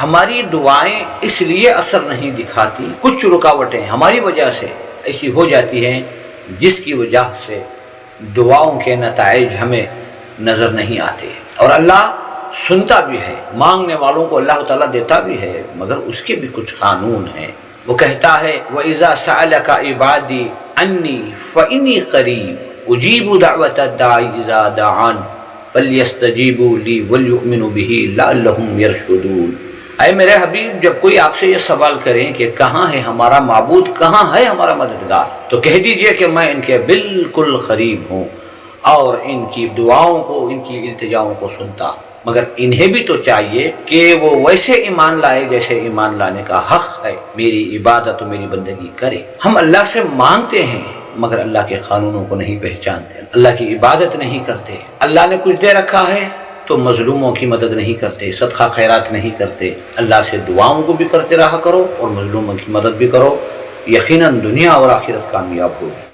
ہماری دعائیں اس لیے اثر نہیں دکھاتی، کچھ رکاوٹیں ہماری وجہ سے ایسی ہو جاتی ہیں جس کی وجہ سے دعاؤں کے نتائج ہمیں نظر نہیں آتے۔ اور اللہ سنتا بھی ہے، مانگنے والوں کو اللہ تعالیٰ دیتا بھی ہے، مگر اس کے بھی کچھ قانون ہیں۔ وہ کہتا ہے وَإِذَا سَأَلَكَ عِبَادِي عَنِّي فَإِنِّي قَرِيبٌ أُجِيبُ دَعْوَةَ الدَّاعِ إِذَا دَعَانِ فَلْيَسْتَجِيبُوا لِي وَلْيُؤْمِنُوا بِهِ لَعَلَّهُمْ يَرْشُدُونَ۔ اے میرے حبیب، جب کوئی آپ سے یہ سوال کریں کہ کہاں ہے ہمارا معبود، کہاں ہے ہمارا مددگار، تو کہہ دیجئے کہ میں ان کے بالکل قریب ہوں اور ان کی دعاؤں کو، ان کی التجاؤں کو سنتا ہوں۔ مگر انہیں بھی تو چاہیے کہ وہ ویسے ایمان لائے جیسے ایمان لانے کا حق ہے، میری عبادت و میری بندگی کرے۔ ہم اللہ سے مانگتے ہیں مگر اللہ کے قانونوں کو نہیں پہچانتے، اللہ کی عبادت نہیں کرتے۔ اللہ نے کچھ دے رکھا ہے تو مظلوموں کی مدد نہیں کرتے، صدقہ خیرات نہیں کرتے۔ اللہ سے دعاؤں کو بھی کرتے رہا کرو اور مظلوموں کی مدد بھی کرو، یقیناً دنیا اور آخرت کامیاب ہوگی۔